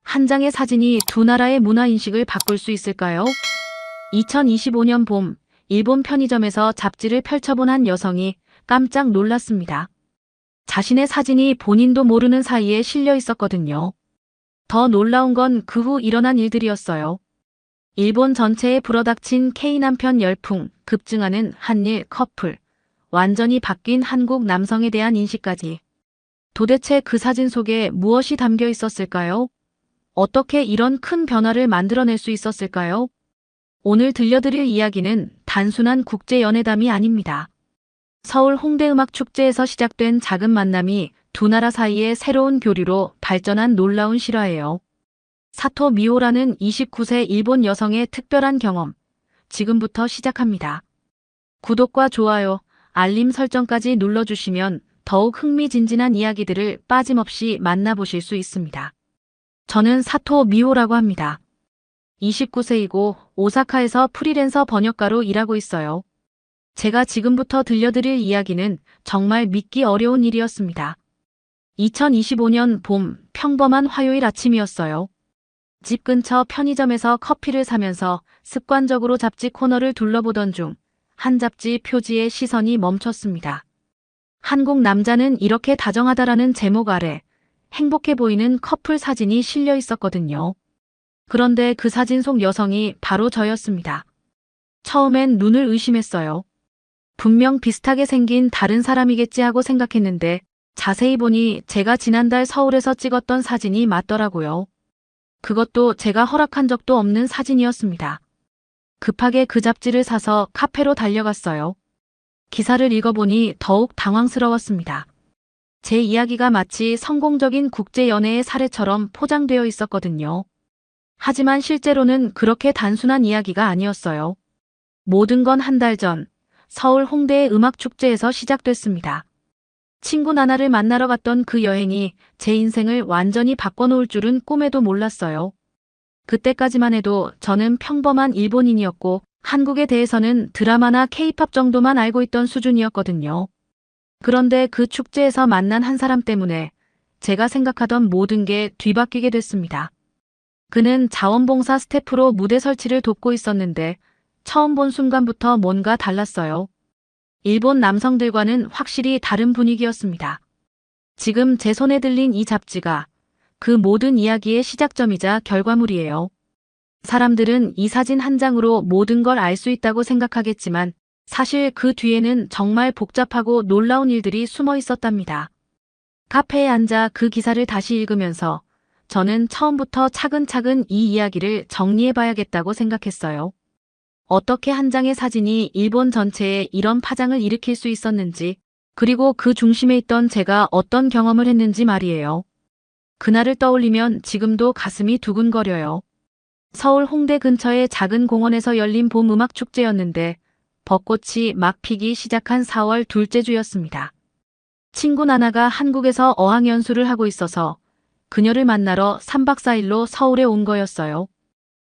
한 장의 사진이 두 나라의 문화인식을 바꿀 수 있을까요? 2025년 봄, 일본 편의점에서 잡지를 펼쳐본 한 여성이 깜짝 놀랐습니다. 자신의 사진이 본인도 모르는 사이에 실려 있었거든요. 더 놀라운 건 그 후 일어난 일들이었어요. 일본 전체에 불어닥친 K남편 열풍, 급증하는 한일 커플, 완전히 바뀐 한국 남성에 대한 인식까지. 도대체 그 사진 속에 무엇이 담겨 있었을까요? 어떻게 이런 큰 변화를 만들어낼 수 있었을까요? 오늘 들려드릴 이야기는 단순한 국제연애담이 아닙니다. 서울 홍대음악축제에서 시작된 작은 만남이 두 나라 사이의 새로운 교류로 발전한 놀라운 실화예요. 사토 미오라는 29세 일본 여성의 특별한 경험. 지금부터 시작합니다. 구독과 좋아요, 알림 설정까지 눌러주시면 더욱 흥미진진한 이야기들을 빠짐없이 만나보실 수 있습니다. 저는 사토 미오라고 합니다. 29세이고 오사카에서 프리랜서 번역가로 일하고 있어요. 제가 지금부터 들려드릴 이야기는 정말 믿기 어려운 일이었습니다. 2025년 봄, 평범한 화요일 아침이었어요. 집 근처 편의점에서 커피를 사면서 습관적으로 잡지 코너를 둘러보던 중 한 잡지 표지에 시선이 멈췄습니다. 한국 남자는 이렇게 다정하다라는 제목 아래 행복해 보이는 커플 사진이 실려 있었거든요. 그런데 그 사진 속 여성이 바로 저였습니다. 처음엔 눈을 의심했어요. 분명 비슷하게 생긴 다른 사람이겠지 하고 생각했는데 자세히 보니 제가 지난달 서울에서 찍었던 사진이 맞더라고요. 그것도 제가 허락한 적도 없는 사진이었습니다. 급하게 그 잡지를 사서 카페로 달려갔어요. 기사를 읽어보니 더욱 당황스러웠습니다. 제 이야기가 마치 성공적인 국제연애의 사례처럼 포장되어 있었거든요. 하지만 실제로는 그렇게 단순한 이야기가 아니었어요. 모든 건 한 달 전, 서울 홍대의 음악축제에서 시작됐습니다. 친구 나나를 만나러 갔던 그 여행이 제 인생을 완전히 바꿔놓을 줄은 꿈에도 몰랐어요. 그때까지만 해도 저는 평범한 일본인이었고 한국에 대해서는 드라마나 케이팝 정도만 알고 있던 수준이었거든요. 그런데 그 축제에서 만난 한 사람 때문에 제가 생각하던 모든 게 뒤바뀌게 됐습니다. 그는 자원봉사 스태프로 무대 설치를 돕고 있었는데 처음 본 순간부터 뭔가 달랐어요. 일본 남성들과는 확실히 다른 분위기였습니다. 지금 제 손에 들린 이 잡지가 그 모든 이야기의 시작점이자 결과물이에요. 사람들은 이 사진 한 장으로 모든 걸 알 수 있다고 생각하겠지만 사실 그 뒤에는 정말 복잡하고 놀라운 일들이 숨어 있었답니다. 카페에 앉아 그 기사를 다시 읽으면서 저는 처음부터 차근차근 이 이야기를 정리해봐야겠다고 생각했어요. 어떻게 한 장의 사진이 일본 전체에 이런 파장을 일으킬 수 있었는지, 그리고 그 중심에 있던 제가 어떤 경험을 했는지 말이에요. 그날을 떠올리면 지금도 가슴이 두근거려요. 서울 홍대 근처의 작은 공원에서 열린 봄 음악 축제였는데 벚꽃이 막 피기 시작한 4월 둘째 주였습니다. 친구 나나가 한국에서 어학연수를 하고 있어서 그녀를 만나러 3박 4일로 서울에 온 거였어요.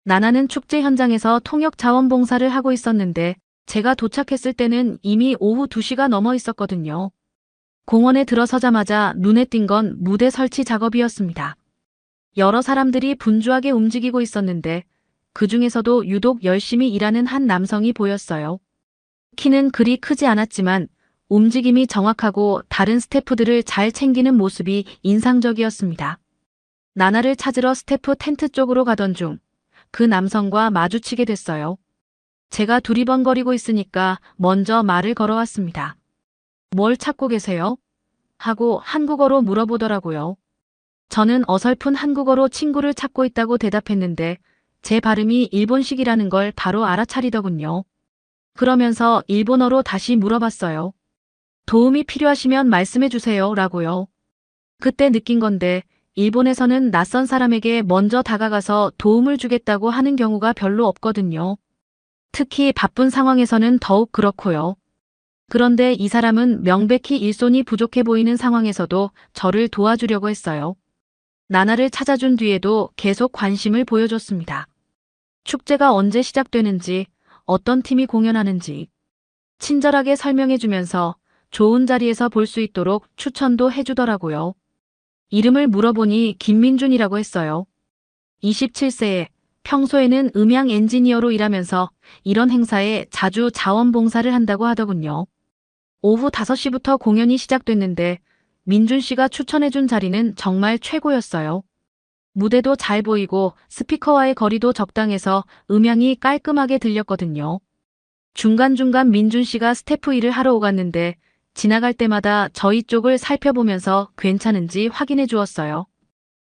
나나는 축제 현장에서 통역 자원봉사를 하고 있었는데 제가 도착했을 때는 이미 오후 2시가 넘어 있었거든요. 공원에 들어서자마자 눈에 띈 건 무대 설치 작업이었습니다. 여러 사람들이 분주하게 움직이고 있었는데 그 중에서도 유독 열심히 일하는 한 남성이 보였어요. 키는 그리 크지 않았지만 움직임이 정확하고 다른 스태프들을 잘 챙기는 모습이 인상적이었습니다. 나나를 찾으러 스태프 텐트 쪽으로 가던 중 그 남성과 마주치게 됐어요. 제가 두리번거리고 있으니까 먼저 말을 걸어왔습니다. 뭘 찾고 계세요? 하고 한국어로 물어보더라고요. 저는 어설픈 한국어로 친구를 찾고 있다고 대답했는데 제 발음이 일본식이라는 걸 바로 알아차리더군요. 그러면서 일본어로 다시 물어봤어요. 도움이 필요하시면 말씀해 주세요 라고요. 그때 느낀 건데 일본에서는 낯선 사람에게 먼저 다가가서 도움을 주겠다고 하는 경우가 별로 없거든요. 특히 바쁜 상황에서는 더욱 그렇고요. 그런데 이 사람은 명백히 일손이 부족해 보이는 상황에서도 저를 도와주려고 했어요. 나나를 찾아준 뒤에도 계속 관심을 보여줬습니다. 축제가 언제 시작되는지, 어떤 팀이 공연하는지 친절하게 설명해주면서 좋은 자리에서 볼 수 있도록 추천도 해주더라고요. 이름을 물어보니 김민준이라고 했어요. 27세에 평소에는 음향 엔지니어로 일하면서 이런 행사에 자주 자원봉사를 한다고 하더군요. 오후 5시부터 공연이 시작됐는데 민준 씨가 추천해준 자리는 정말 최고였어요. 무대도 잘 보이고 스피커와의 거리도 적당해서 음향이 깔끔하게 들렸거든요. 중간중간 민준 씨가 스태프 일을 하러 오갔는데 지나갈 때마다 저희 쪽을 살펴보면서 괜찮은지 확인해 주었어요.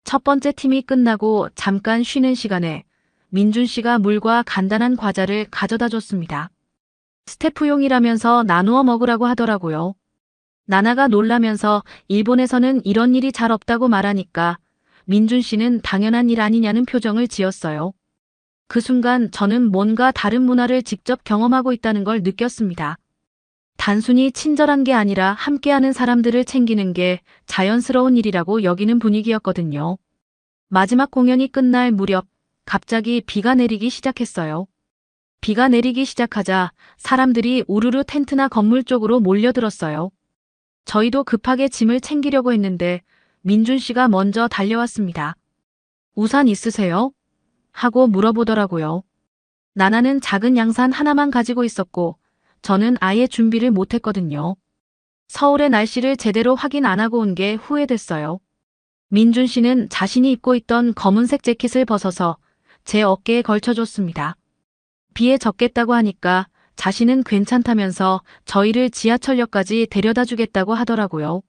첫 번째 팀이 끝나고 잠깐 쉬는 시간에 민준 씨가 물과 간단한 과자를 가져다 줬습니다. 스태프용이라면서 나누어 먹으라고 하더라고요. 나나가 놀라면서 일본에서는 이런 일이 잘 없다고 말하니까 민준 씨는 당연한 일 아니냐는 표정을 지었어요. 그 순간 저는 뭔가 다른 문화를 직접 경험하고 있다는 걸 느꼈습니다. 단순히 친절한 게 아니라 함께하는 사람들을 챙기는 게 자연스러운 일이라고 여기는 분위기였거든요. 마지막 공연이 끝날 무렵 갑자기 비가 내리기 시작했어요. 비가 내리기 시작하자 사람들이 우르르 텐트나 건물 쪽으로 몰려들었어요. 저희도 급하게 짐을 챙기려고 했는데 민준 씨가 먼저 달려왔습니다. 우산 있으세요? 하고 물어보더라고요. 나나는 작은 양산 하나만 가지고 있었고 저는 아예 준비를 못했거든요. 서울의 날씨를 제대로 확인 안 하고 온 게 후회됐어요. 민준 씨는 자신이 입고 있던 검은색 재킷을 벗어서 제 어깨에 걸쳐줬습니다. 비에 젖겠다고 하니까 자신은 괜찮다면서 저희를 지하철역까지 데려다 주겠다고 하더라고요.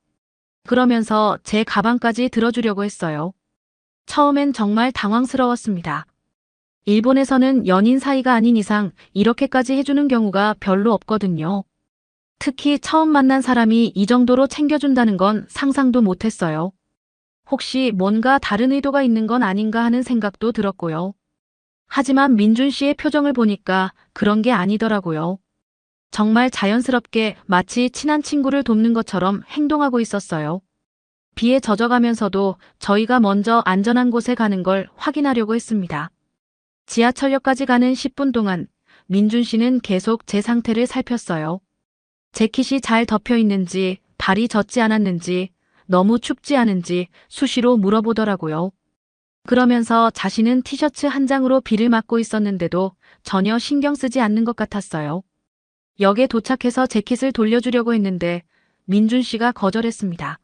그러면서 제 가방까지 들어주려고 했어요. 처음엔 정말 당황스러웠습니다. 일본에서는 연인 사이가 아닌 이상 이렇게까지 해주는 경우가 별로 없거든요. 특히 처음 만난 사람이 이 정도로 챙겨준다는 건 상상도 못했어요. 혹시 뭔가 다른 의도가 있는 건 아닌가 하는 생각도 들었고요. 하지만 민준 씨의 표정을 보니까 그런 게 아니더라고요. 정말 자연스럽게 마치 친한 친구를 돕는 것처럼 행동하고 있었어요. 비에 젖어가면서도 저희가 먼저 안전한 곳에 가는 걸 확인하려고 했습니다. 지하철역까지 가는 10분 동안 민준 씨는 계속 제 상태를 살폈어요. 재킷이 잘 덮여 있는지, 발이 젖지 않았는지, 너무 춥지 않은지 수시로 물어보더라고요. 그러면서 자신은 티셔츠 한 장으로 비를 맞고 있었는데도 전혀 신경 쓰지 않는 것 같았어요. 역에 도착해서 재킷을 돌려주려고 했는데 민준 씨가 거절했습니다.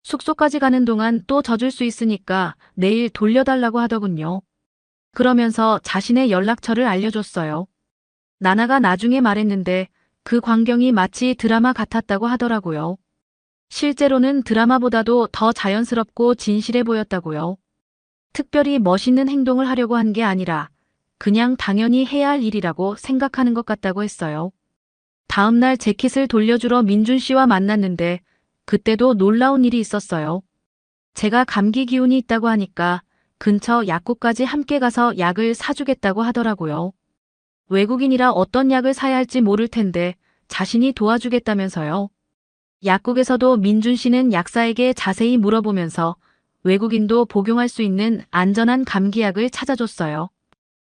숙소까지 가는 동안 또 젖을 수 있으니까 내일 돌려달라고 하더군요. 그러면서 자신의 연락처를 알려줬어요. 나나가 나중에 말했는데 그 광경이 마치 드라마 같았다고 하더라고요. 실제로는 드라마보다도 더 자연스럽고 진실해 보였다고요. 특별히 멋있는 행동을 하려고 한 게 아니라 그냥 당연히 해야 할 일이라고 생각하는 것 같다고 했어요. 다음 날 재킷을 돌려주러 민준 씨와 만났는데 그때도 놀라운 일이 있었어요. 제가 감기 기운이 있다고 하니까 근처 약국까지 함께 가서 약을 사주겠다고 하더라고요. 외국인이라 어떤 약을 사야 할지 모를 텐데 자신이 도와주겠다면서요. 약국에서도 민준 씨는 약사에게 자세히 물어보면서 외국인도 복용할 수 있는 안전한 감기약을 찾아줬어요.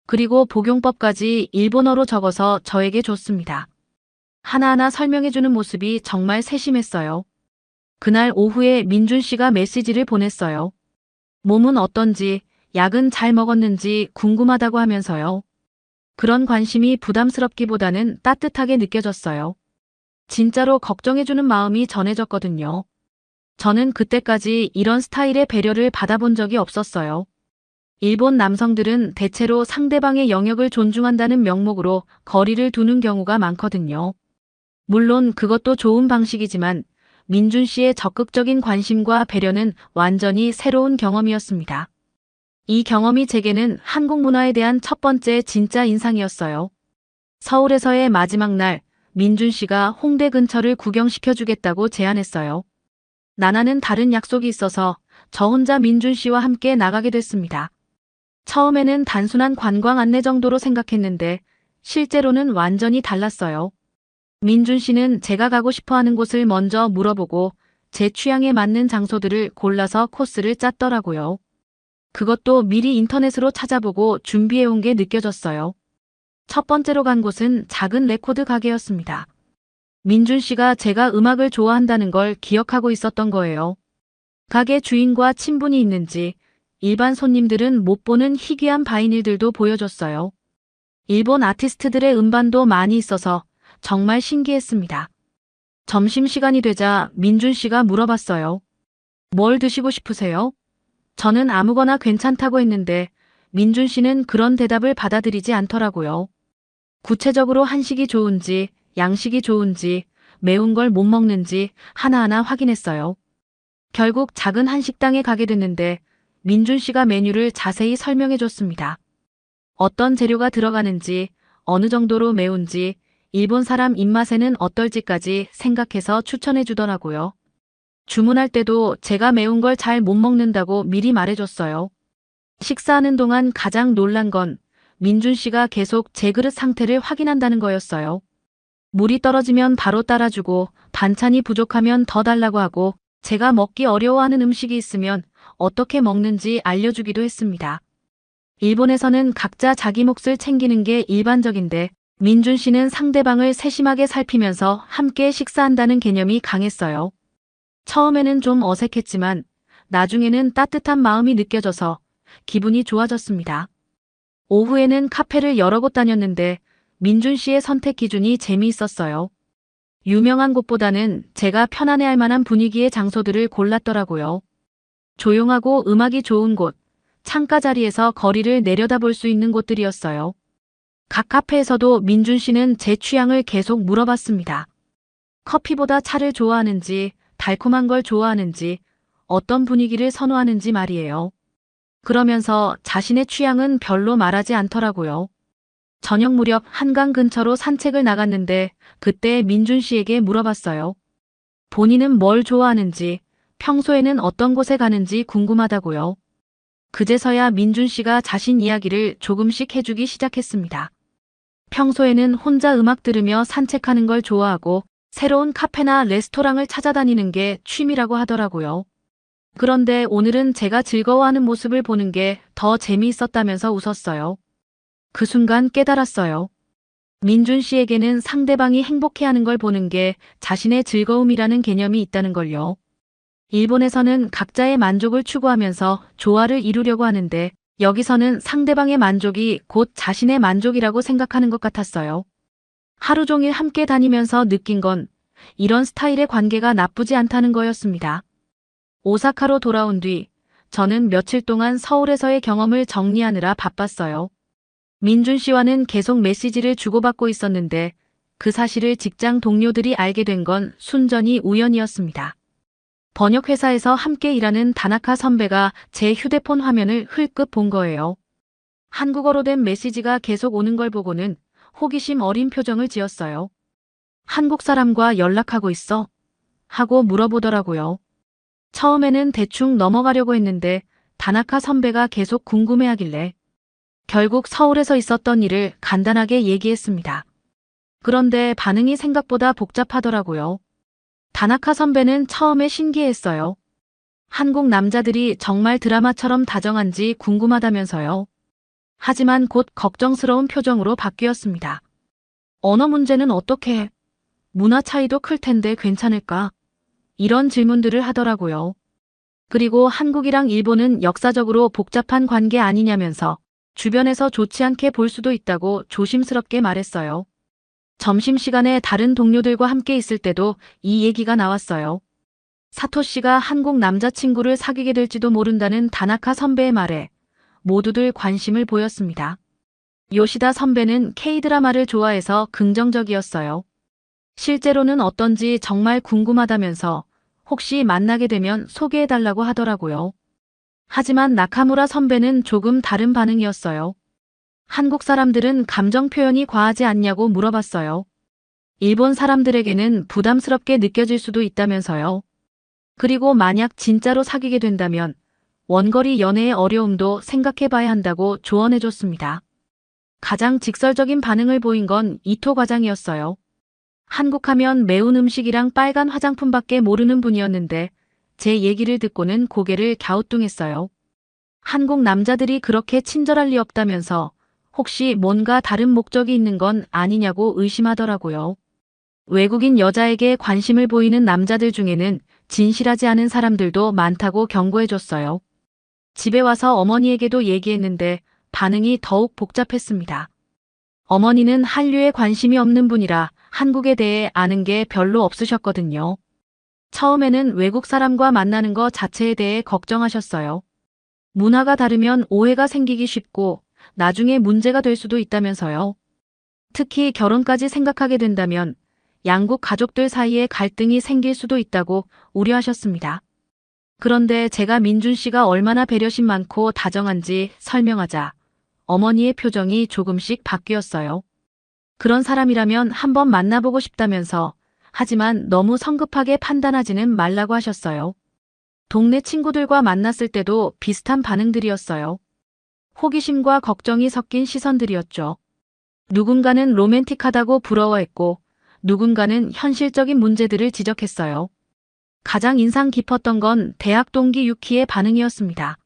그리고 복용법까지 일본어로 적어서 저에게 줬습니다. 하나하나 설명해주는 모습이 정말 세심했어요. 그날 오후에 민준 씨가 메시지를 보냈어요. 몸은 어떤지, 약은 잘 먹었는지 궁금하다고 하면서요. 그런 관심이 부담스럽기보다는 따뜻하게 느껴졌어요. 진짜로 걱정해주는 마음이 전해졌거든요. 저는 그때까지 이런 스타일의 배려를 받아본 적이 없었어요. 일본 남성들은 대체로 상대방의 영역을 존중한다는 명목으로 거리를 두는 경우가 많거든요. 물론 그것도 좋은 방식이지만 민준 씨의 적극적인 관심과 배려는 완전히 새로운 경험이었습니다. 이 경험이 제게는 한국 문화에 대한 첫 번째 진짜 인상이었어요. 서울에서의 마지막 날, 민준 씨가 홍대 근처를 구경시켜주겠다고 제안했어요. 나나는 다른 약속이 있어서 저 혼자 민준 씨와 함께 나가게 됐습니다. 처음에는 단순한 관광 안내 정도로 생각했는데 실제로는 완전히 달랐어요. 민준 씨는 제가 가고 싶어 하는 곳을 먼저 물어보고 제 취향에 맞는 장소들을 골라서 코스를 짰더라고요. 그것도 미리 인터넷으로 찾아보고 준비해 온 게 느껴졌어요. 첫 번째로 간 곳은 작은 레코드 가게였습니다. 민준 씨가 제가 음악을 좋아한다는 걸 기억하고 있었던 거예요. 가게 주인과 친분이 있는지 일반 손님들은 못 보는 희귀한 바이닐들도 보여줬어요. 일본 아티스트들의 음반도 많이 있어서 정말 신기했습니다. 점심시간이 되자 민준 씨가 물어봤어요. 뭘 드시고 싶으세요? 저는 아무거나 괜찮다고 했는데 민준 씨는 그런 대답을 받아들이지 않더라고요. 구체적으로 한식이 좋은지, 양식이 좋은지, 매운 걸 못 먹는지 하나하나 확인했어요. 결국 작은 한식당에 가게 됐는데 민준 씨가 메뉴를 자세히 설명해 줬습니다. 어떤 재료가 들어가는지, 어느 정도로 매운지, 일본 사람 입맛에는 어떨지까지 생각해서 추천해 주더라고요. 주문할 때도 제가 매운 걸 잘 못 먹는다고 미리 말해줬어요. 식사하는 동안 가장 놀란 건 민준 씨가 계속 제 그릇 상태를 확인한다는 거였어요. 물이 떨어지면 바로 따라주고 반찬이 부족하면 더 달라고 하고 제가 먹기 어려워하는 음식이 있으면 어떻게 먹는지 알려주기도 했습니다. 일본에서는 각자 자기 몫을 챙기는 게 일반적인데 민준 씨는 상대방을 세심하게 살피면서 함께 식사한다는 개념이 강했어요. 처음에는 좀 어색했지만 나중에는 따뜻한 마음이 느껴져서 기분이 좋아졌습니다. 오후에는 카페를 여러 곳 다녔는데 민준 씨의 선택 기준이 재미있었어요. 유명한 곳보다는 제가 편안해할 만한 분위기의 장소들을 골랐더라고요. 조용하고 음악이 좋은 곳, 창가 자리에서 거리를 내려다볼 수 있는 곳들이었어요. 각 카페에서도 민준 씨는 제 취향을 계속 물어봤습니다. 커피보다 차를 좋아하는지, 달콤한 걸 좋아하는지, 어떤 분위기를 선호하는지 말이에요. 그러면서 자신의 취향은 별로 말하지 않더라고요. 저녁 무렵 한강 근처로 산책을 나갔는데 그때 민준 씨에게 물어봤어요. 본인은 뭘 좋아하는지, 평소에는 어떤 곳에 가는지 궁금하다고요. 그제서야 민준 씨가 자신 이야기를 조금씩 해주기 시작했습니다. 평소에는 혼자 음악 들으며 산책하는 걸 좋아하고 새로운 카페나 레스토랑을 찾아다니는 게 취미라고 하더라고요. 그런데 오늘은 제가 즐거워하는 모습을 보는 게 더 재미있었다면서 웃었어요. 그 순간 깨달았어요. 민준 씨에게는 상대방이 행복해하는 걸 보는 게 자신의 즐거움이라는 개념이 있다는 걸요. 일본에서는 각자의 만족을 추구하면서 조화를 이루려고 하는데 여기서는 상대방의 만족이 곧 자신의 만족이라고 생각하는 것 같았어요. 하루 종일 함께 다니면서 느낀 건 이런 스타일의 관계가 나쁘지 않다는 거였습니다. 오사카로 돌아온 뒤 저는 며칠 동안 서울에서의 경험을 정리하느라 바빴어요. 민준 씨와는 계속 메시지를 주고받고 있었는데 그 사실을 직장 동료들이 알게 된 건 순전히 우연이었습니다. 번역회사에서 함께 일하는 다나카 선배가 제 휴대폰 화면을 흘끗 본 거예요. 한국어로 된 메시지가 계속 오는 걸 보고는 호기심 어린 표정을 지었어요. 한국 사람과 연락하고 있어? 하고 물어보더라고요. 처음에는 대충 넘어가려고 했는데 다나카 선배가 계속 궁금해하길래 결국 서울에서 있었던 일을 간단하게 얘기했습니다. 그런데 반응이 생각보다 복잡하더라고요. 다나카 선배는 처음에 신기했어요. 한국 남자들이 정말 드라마처럼 다정한지 궁금하다면서요. 하지만 곧 걱정스러운 표정으로 바뀌었습니다. 언어 문제는 어떻게 해? 문화 차이도 클 텐데 괜찮을까? 이런 질문들을 하더라고요. 그리고 한국이랑 일본은 역사적으로 복잡한 관계 아니냐면서 주변에서 좋지 않게 볼 수도 있다고 조심스럽게 말했어요. 점심시간에 다른 동료들과 함께 있을 때도 이 얘기가 나왔어요. 사토 씨가 한국 남자친구를 사귀게 될지도 모른다는 다나카 선배의 말에 모두들 관심을 보였습니다. 요시다 선배는 K-드라마를 좋아해서 긍정적이었어요. 실제로는 어떤지 정말 궁금하다면서 혹시 만나게 되면 소개해달라고 하더라고요. 하지만 나카무라 선배는 조금 다른 반응이었어요. 한국 사람들은 감정 표현이 과하지 않냐고 물어봤어요. 일본 사람들에게는 부담스럽게 느껴질 수도 있다면서요. 그리고 만약 진짜로 사귀게 된다면 원거리 연애의 어려움도 생각해봐야 한다고 조언해줬습니다. 가장 직설적인 반응을 보인 건 이토 과장이었어요. 한국 하면 매운 음식이랑 빨간 화장품밖에 모르는 분이었는데 제 얘기를 듣고는 고개를 갸우뚱했어요. 한국 남자들이 그렇게 친절할 리 없다면서 혹시 뭔가 다른 목적이 있는 건 아니냐고 의심하더라고요. 외국인 여자에게 관심을 보이는 남자들 중에는 진실하지 않은 사람들도 많다고 경고해줬어요. 집에 와서 어머니에게도 얘기했는데 반응이 더욱 복잡했습니다. 어머니는 한류에 관심이 없는 분이라 한국에 대해 아는 게 별로 없으셨거든요. 처음에는 외국 사람과 만나는 것 자체에 대해 걱정하셨어요. 문화가 다르면 오해가 생기기 쉽고 나중에 문제가 될 수도 있다면서요. 특히 결혼까지 생각하게 된다면 양국 가족들 사이에 갈등이 생길 수도 있다고 우려하셨습니다. 그런데 제가 민준 씨가 얼마나 배려심 많고 다정한지 설명하자 어머니의 표정이 조금씩 바뀌었어요. 그런 사람이라면 한번 만나보고 싶다면서 하지만 너무 성급하게 판단하지는 말라고 하셨어요. 동네 친구들과 만났을 때도 비슷한 반응들이었어요. 호기심과 걱정이 섞인 시선들이었죠. 누군가는 로맨틱하다고 부러워했고 누군가는 현실적인 문제들을 지적했어요. 가장 인상 깊었던 건 대학 동기 유키의 반응이었습니다.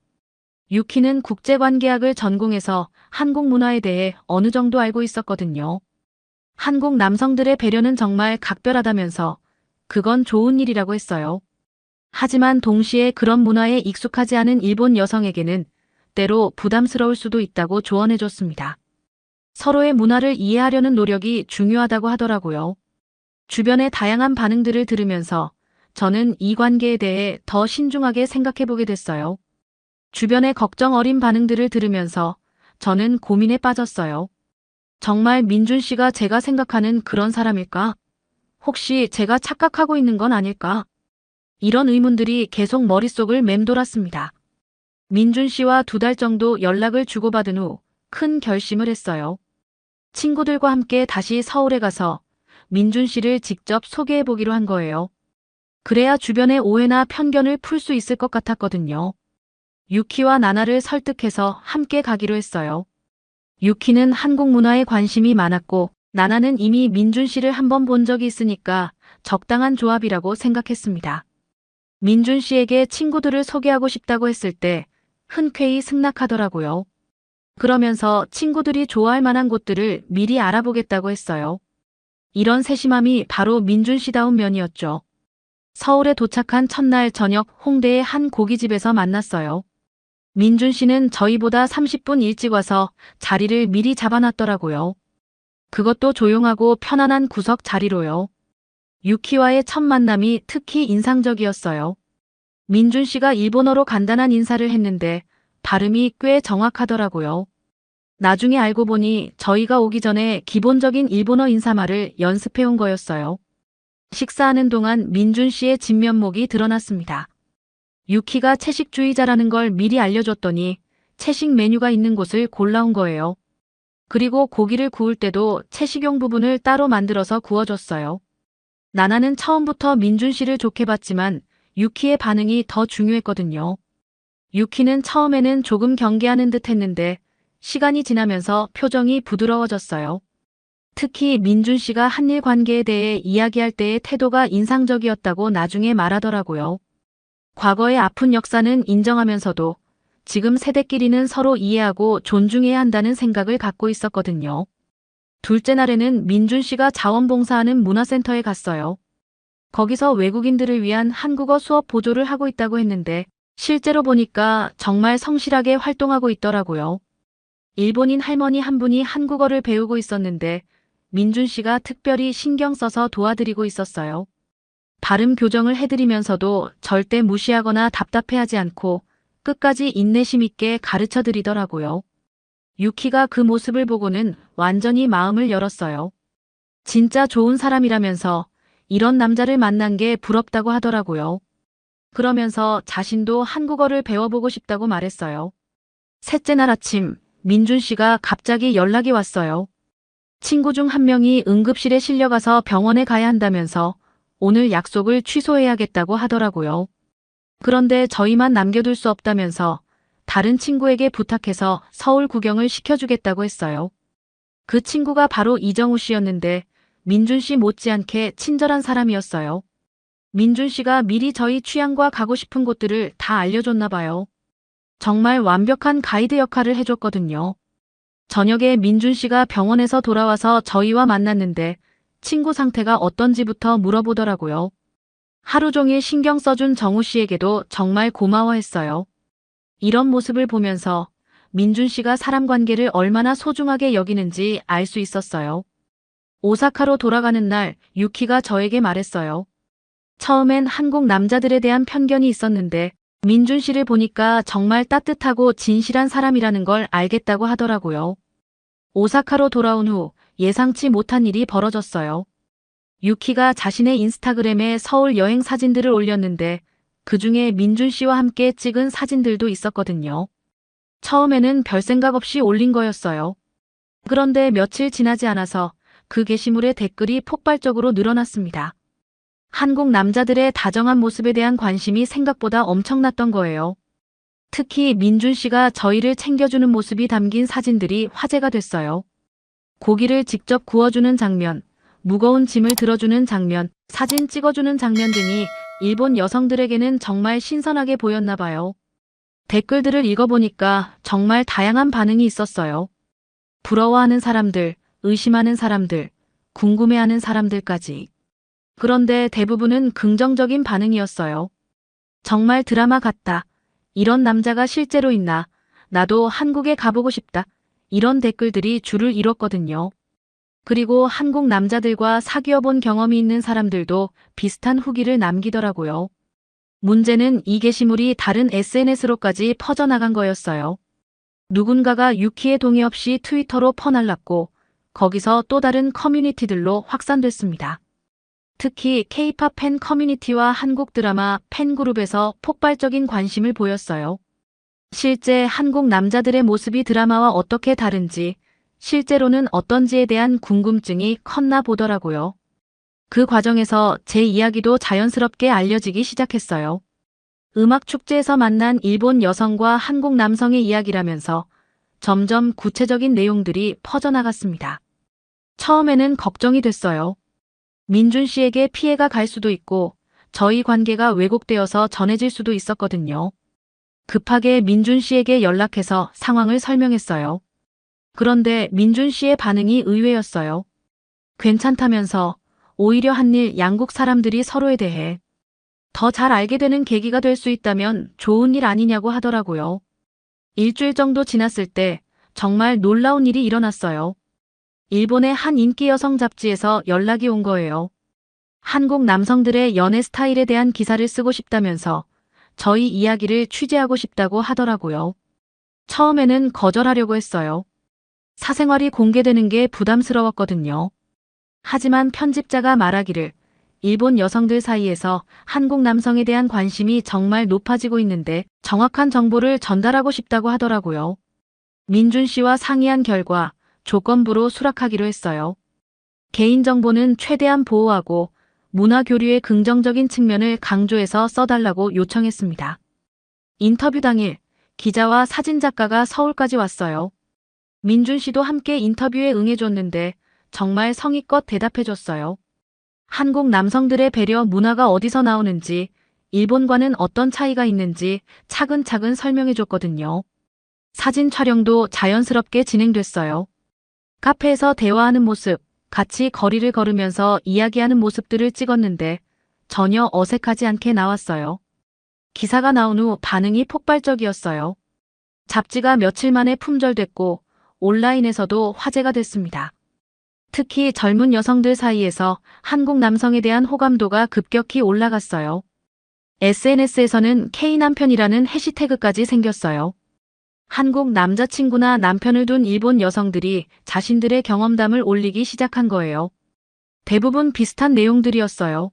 유키는 국제관계학을 전공해서 한국 문화에 대해 어느 정도 알고 있었거든요. 한국 남성들의 배려는 정말 각별하다면서 그건 좋은 일이라고 했어요. 하지만 동시에 그런 문화에 익숙하지 않은 일본 여성에게는 때로 부담스러울 수도 있다고 조언해줬습니다. 서로의 문화를 이해하려는 노력이 중요하다고 하더라고요. 주변의 다양한 반응들을 들으면서 저는 이 관계에 대해 더 신중하게 생각해보게 됐어요. 주변의 걱정 어린 반응들을 들으면서 저는 고민에 빠졌어요. 정말 민준 씨가 제가 생각하는 그런 사람일까? 혹시 제가 착각하고 있는 건 아닐까? 이런 의문들이 계속 머릿속을 맴돌았습니다. 민준 씨와 2달 정도 연락을 주고받은 후 큰 결심을 했어요. 친구들과 함께 다시 서울에 가서 민준 씨를 직접 소개해 보기로 한 거예요. 그래야 주변의 오해나 편견을 풀 수 있을 것 같았거든요. 유키와 나나를 설득해서 함께 가기로 했어요. 유키는 한국 문화에 관심이 많았고 나나는 이미 민준 씨를 한번 본 적이 있으니까 적당한 조합이라고 생각했습니다. 민준 씨에게 친구들을 소개하고 싶다고 했을 때 흔쾌히 승낙하더라고요. 그러면서 친구들이 좋아할 만한 곳들을 미리 알아보겠다고 했어요. 이런 세심함이 바로 민준 씨다운 면이었죠. 서울에 도착한 첫날 저녁 홍대의 한 고깃집에서 만났어요. 민준 씨는 저희보다 30분 일찍 와서 자리를 미리 잡아놨더라고요. 그것도 조용하고 편안한 구석 자리로요. 유키와의 첫 만남이 특히 인상적이었어요. 민준 씨가 일본어로 간단한 인사를 했는데 발음이 꽤 정확하더라고요. 나중에 알고 보니 저희가 오기 전에 기본적인 일본어 인사말을 연습해온 거였어요. 식사하는 동안 민준 씨의 진면목이 드러났습니다. 유키가 채식주의자라는 걸 미리 알려줬더니 채식 메뉴가 있는 곳을 골라온 거예요. 그리고 고기를 구울 때도 채식용 부분을 따로 만들어서 구워줬어요. 나나는 처음부터 민준 씨를 좋게 봤지만 유키의 반응이 더 중요했거든요. 유키는 처음에는 조금 경계하는 듯 했는데 시간이 지나면서 표정이 부드러워졌어요. 특히 민준 씨가 한일 관계에 대해 이야기할 때의 태도가 인상적이었다고 나중에 말하더라고요. 과거의 아픈 역사는 인정하면서도 지금 세대끼리는 서로 이해하고 존중해야 한다는 생각을 갖고 있었거든요. 둘째 날에는 민준 씨가 자원봉사하는 문화센터에 갔어요. 거기서 외국인들을 위한 한국어 수업 보조를 하고 있다고 했는데 실제로 보니까 정말 성실하게 활동하고 있더라고요. 일본인 할머니 한 분이 한국어를 배우고 있었는데 민준 씨가 특별히 신경 써서 도와드리고 있었어요. 발음 교정을 해드리면서도 절대 무시하거나 답답해하지 않고 끝까지 인내심 있게 가르쳐 드리더라고요. 유키가 그 모습을 보고는 완전히 마음을 열었어요. 진짜 좋은 사람이라면서 이런 남자를 만난 게 부럽다고 하더라고요. 그러면서 자신도 한국어를 배워보고 싶다고 말했어요. 셋째 날 아침, 민준 씨가 갑자기 연락이 왔어요. 친구 중 한 명이 응급실에 실려가서 병원에 가야 한다면서 오늘 약속을 취소해야겠다고 하더라고요. 그런데 저희만 남겨둘 수 없다면서 다른 친구에게 부탁해서 서울 구경을 시켜주겠다고 했어요. 그 친구가 바로 이정우 씨였는데 민준 씨 못지않게 친절한 사람이었어요. 민준 씨가 미리 저희 취향과 가고 싶은 곳들을 다 알려줬나 봐요. 정말 완벽한 가이드 역할을 해줬거든요. 저녁에 민준 씨가 병원에서 돌아와서 저희와 만났는데 친구 상태가 어떤지부터 물어보더라고요. 하루 종일 신경 써준 정우 씨에게도 정말 고마워했어요. 이런 모습을 보면서 민준 씨가 사람 관계를 얼마나 소중하게 여기는지 알 수 있었어요. 오사카로 돌아가는 날 유키가 저에게 말했어요. 처음엔 한국 남자들에 대한 편견이 있었는데 민준 씨를 보니까 정말 따뜻하고 진실한 사람이라는 걸 알겠다고 하더라고요. 오사카로 돌아온 후 예상치 못한 일이 벌어졌어요. 유키가 자신의 인스타그램에 서울 여행 사진들을 올렸는데 그중에 민준 씨와 함께 찍은 사진들도 있었거든요. 처음에는 별 생각 없이 올린 거였어요. 그런데 며칠 지나지 않아서 그 게시물의 댓글이 폭발적으로 늘어났습니다. 한국 남자들의 다정한 모습에 대한 관심이 생각보다 엄청났던 거예요. 특히 민준 씨가 저희를 챙겨주는 모습이 담긴 사진들이 화제가 됐어요. 고기를 직접 구워주는 장면, 무거운 짐을 들어주는 장면, 사진 찍어주는 장면 등이 일본 여성들에게는 정말 신선하게 보였나 봐요. 댓글들을 읽어보니까 정말 다양한 반응이 있었어요. 부러워하는 사람들, 의심하는 사람들, 궁금해하는 사람들까지. 그런데 대부분은 긍정적인 반응이었어요. 정말 드라마 같다. 이런 남자가 실제로 있나? 나도 한국에 가보고 싶다. 이런 댓글들이 줄을 이뤘거든요. 그리고 한국 남자들과 사귀어 본 경험이 있는 사람들도 비슷한 후기를 남기더라고요. 문제는 이 게시물이 다른 SNS로까지 퍼져나간 거였어요. 누군가가 유키의 동의 없이 트위터로 퍼날랐고 거기서 또 다른 커뮤니티들로 확산됐습니다. 특히 K-팝 팬 커뮤니티와 한국 드라마 팬그룹에서 폭발적인 관심을 보였어요. 실제 한국 남자들의 모습이 드라마와 어떻게 다른지, 실제로는 어떤지에 대한 궁금증이 컸나 보더라고요. 그 과정에서 제 이야기도 자연스럽게 알려지기 시작했어요. 음악 축제에서 만난 일본 여성과 한국 남성의 이야기라면서 점점 구체적인 내용들이 퍼져나갔습니다. 처음에는 걱정이 됐어요. 민준 씨에게 피해가 갈 수도 있고 저희 관계가 왜곡되어서 전해질 수도 있었거든요. 급하게 민준 씨에게 연락해서 상황을 설명했어요. 그런데 민준 씨의 반응이 의외였어요. 괜찮다면서 오히려 한일 양국 사람들이 서로에 대해 더 잘 알게 되는 계기가 될 수 있다면 좋은 일 아니냐고 하더라고요. 일주일 정도 지났을 때 정말 놀라운 일이 일어났어요. 일본의 한 인기 여성 잡지에서 연락이 온 거예요. 한국 남성들의 연애 스타일에 대한 기사를 쓰고 싶다면서 저희 이야기를 취재하고 싶다고 하더라고요. 처음에는 거절하려고 했어요. 사생활이 공개되는 게 부담스러웠거든요. 하지만 편집자가 말하기를 일본 여성들 사이에서 한국 남성에 대한 관심이 정말 높아지고 있는데 정확한 정보를 전달하고 싶다고 하더라고요. 민준 씨와 상의한 결과 조건부로 수락하기로 했어요. 개인정보는 최대한 보호하고 문화 교류의 긍정적인 측면을 강조해서 써달라고 요청했습니다. 인터뷰 당일 기자와 사진작가가 서울까지 왔어요. 민준 씨도 함께 인터뷰에 응해줬는데 정말 성의껏 대답해줬어요. 한국 남성들의 배려 문화가 어디서 나오는지, 일본과는 어떤 차이가 있는지 차근차근 설명해줬거든요. 사진 촬영도 자연스럽게 진행됐어요. 카페에서 대화하는 모습, 같이 거리를 걸으면서 이야기하는 모습들을 찍었는데 전혀 어색하지 않게 나왔어요. 기사가 나온 후 반응이 폭발적이었어요. 잡지가 며칠 만에 품절됐고 온라인에서도 화제가 됐습니다. 특히 젊은 여성들 사이에서 한국 남성에 대한 호감도가 급격히 올라갔어요. SNS에서는 K남편이라는 해시태그까지 생겼어요. 한국 남자친구나 남편을 둔 일본 여성들이 자신들의 경험담을 올리기 시작한 거예요. 대부분 비슷한 내용들이었어요.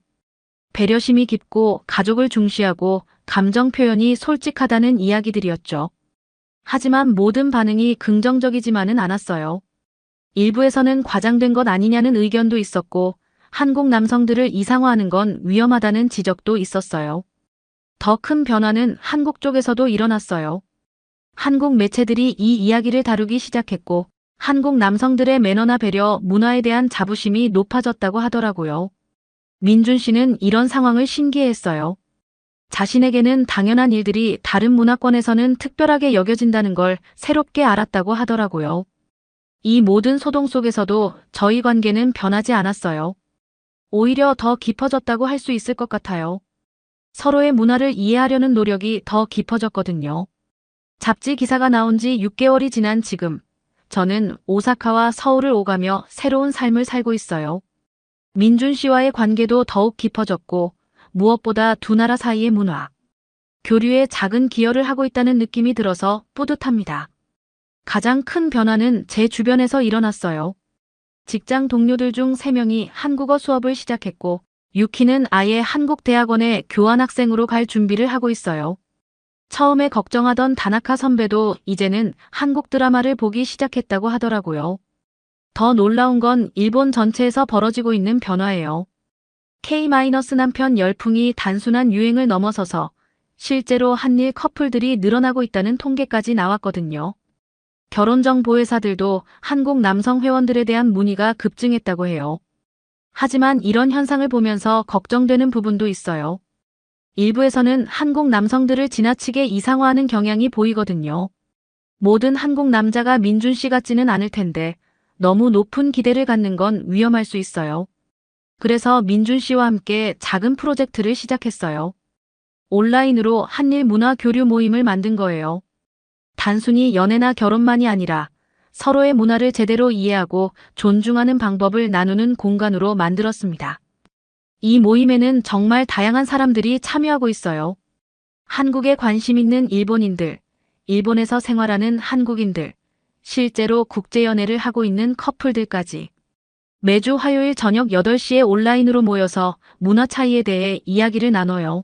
배려심이 깊고 가족을 중시하고 감정 표현이 솔직하다는 이야기들이었죠. 하지만 모든 반응이 긍정적이지만은 않았어요. 일부에서는 과장된 것 아니냐는 의견도 있었고 한국 남성들을 이상화하는 건 위험하다는 지적도 있었어요. 더 큰 변화는 한국 쪽에서도 일어났어요. 한국 매체들이 이 이야기를 다루기 시작했고 한국 남성들의 매너나 배려, 문화에 대한 자부심이 높아졌다고 하더라고요. 민준 씨는 이런 상황을 신기해했어요. 자신에게는 당연한 일들이 다른 문화권에서는 특별하게 여겨진다는 걸 새롭게 알았다고 하더라고요. 이 모든 소동 속에서도 저희 관계는 변하지 않았어요. 오히려 더 깊어졌다고 할 수 있을 것 같아요. 서로의 문화를 이해하려는 노력이 더 깊어졌거든요. 잡지 기사가 나온 지 6개월이 지난 지금, 저는 오사카와 서울을 오가며 새로운 삶을 살고 있어요. 민준 씨와의 관계도 더욱 깊어졌고, 무엇보다 두 나라 사이의 문화, 교류에 작은 기여를 하고 있다는 느낌이 들어서 뿌듯합니다. 가장 큰 변화는 제 주변에서 일어났어요. 직장 동료들 중 3명이 한국어 수업을 시작했고, 유키는 아예 한국 대학원에 교환학생으로 갈 준비를 하고 있어요. 처음에 걱정하던 다나카 선배도 이제는 한국 드라마를 보기 시작했다고 하더라고요. 더 놀라운 건 일본 전체에서 벌어지고 있는 변화예요. K-남편 열풍이 단순한 유행을 넘어서서 실제로 한일 커플들이 늘어나고 있다는 통계까지 나왔거든요. 결혼정보 회사들도 한국 남성 회원들에 대한 문의가 급증했다고 해요. 하지만 이런 현상을 보면서 걱정되는 부분도 있어요. 일부에서는 한국 남성들을 지나치게 이상화하는 경향이 보이거든요. 모든 한국 남자가 민준 씨 같지는 않을 텐데 너무 높은 기대를 갖는 건 위험할 수 있어요. 그래서 민준 씨와 함께 작은 프로젝트를 시작했어요. 온라인으로 한일 문화 교류 모임을 만든 거예요. 단순히 연애나 결혼만이 아니라 서로의 문화를 제대로 이해하고 존중하는 방법을 나누는 공간으로 만들었습니다. 이 모임에는 정말 다양한 사람들이 참여하고 있어요. 한국에 관심 있는 일본인들, 일본에서 생활하는 한국인들, 실제로 국제연애를 하고 있는 커플들까지. 매주 화요일 저녁 8시에 온라인으로 모여서 문화 차이에 대해 이야기를 나눠요.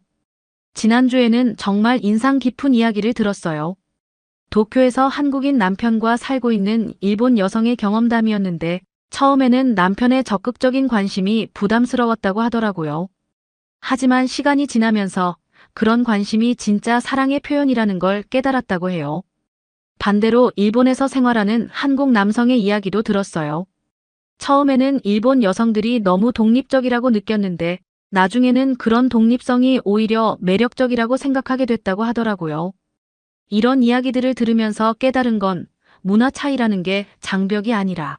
지난주에는 정말 인상 깊은 이야기를 들었어요. 도쿄에서 한국인 남편과 살고 있는 일본 여성의 경험담이었는데 처음에는 남편의 적극적인 관심이 부담스러웠다고 하더라고요. 하지만 시간이 지나면서 그런 관심이 진짜 사랑의 표현이라는 걸 깨달았다고 해요. 반대로 일본에서 생활하는 한국 남성의 이야기도 들었어요. 처음에는 일본 여성들이 너무 독립적이라고 느꼈는데 나중에는 그런 독립성이 오히려 매력적이라고 생각하게 됐다고 하더라고요. 이런 이야기들을 들으면서 깨달은 건 문화 차이라는 게 장벽이 아니라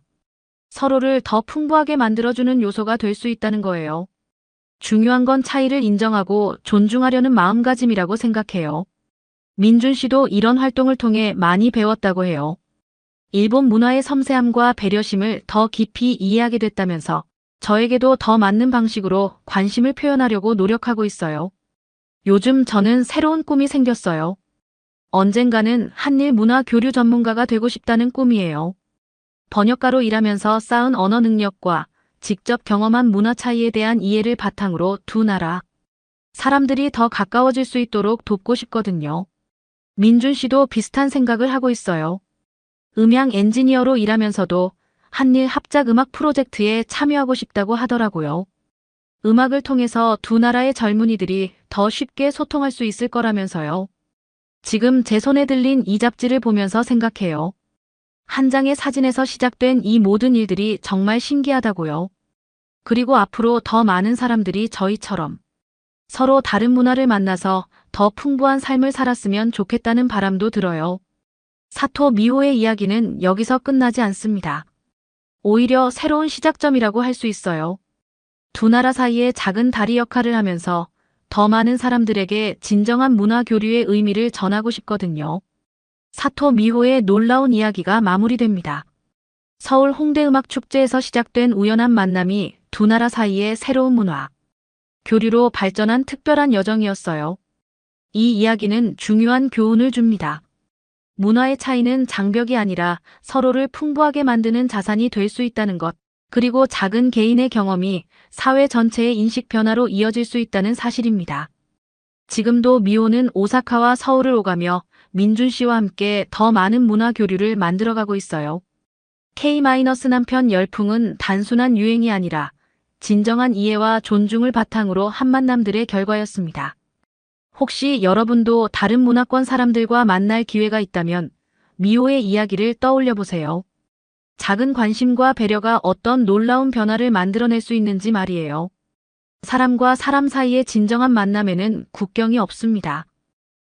서로를 더 풍부하게 만들어주는 요소가 될 수 있다는 거예요. 중요한 건 차이를 인정하고 존중하려는 마음가짐이라고 생각해요. 민준 씨도 이런 활동을 통해 많이 배웠다고 해요. 일본 문화의 섬세함과 배려심을 더 깊이 이해하게 됐다면서 저에게도 더 맞는 방식으로 관심을 표현하려고 노력하고 있어요. 요즘 저는 새로운 꿈이 생겼어요. 언젠가는 한일 문화 교류 전문가가 되고 싶다는 꿈이에요. 번역가로 일하면서 쌓은 언어 능력과 직접 경험한 문화 차이에 대한 이해를 바탕으로 두 나라 사람들이 더 가까워질 수 있도록 돕고 싶거든요. 민준 씨도 비슷한 생각을 하고 있어요. 음향 엔지니어로 일하면서도 한일 합작 음악 프로젝트에 참여하고 싶다고 하더라고요. 음악을 통해서 두 나라의 젊은이들이 더 쉽게 소통할 수 있을 거라면서요. 지금 제 손에 들린 이 잡지를 보면서 생각해요. 한 장의 사진에서 시작된 이 모든 일들이 정말 신기하다고요. 그리고 앞으로 더 많은 사람들이 저희처럼 서로 다른 문화를 만나서 더 풍부한 삶을 살았으면 좋겠다는 바람도 들어요. 사토 미호의 이야기는 여기서 끝나지 않습니다. 오히려 새로운 시작점이라고 할 수 있어요. 두 나라 사이에 작은 다리 역할을 하면서 더 많은 사람들에게 진정한 문화 교류의 의미를 전하고 싶거든요. 사토 미호의 놀라운 이야기가 마무리됩니다. 서울 홍대음악축제에서 시작된 우연한 만남이 두 나라 사이의 새로운 문화, 교류로 발전한 특별한 여정이었어요. 이 이야기는 중요한 교훈을 줍니다. 문화의 차이는 장벽이 아니라 서로를 풍부하게 만드는 자산이 될 수 있다는 것, 그리고 작은 개인의 경험이 사회 전체의 인식 변화로 이어질 수 있다는 사실입니다. 지금도 미호는 오사카와 서울을 오가며 민준 씨와 함께 더 많은 문화 교류를 만들어가고 있어요. K-남편 열풍은 단순한 유행이 아니라 진정한 이해와 존중을 바탕으로 한 만남들의 결과였습니다. 혹시 여러분도 다른 문화권 사람들과 만날 기회가 있다면 미호의 이야기를 떠올려 보세요. 작은 관심과 배려가 어떤 놀라운 변화를 만들어낼 수 있는지 말이에요. 사람과 사람 사이의 진정한 만남에는 국경이 없습니다.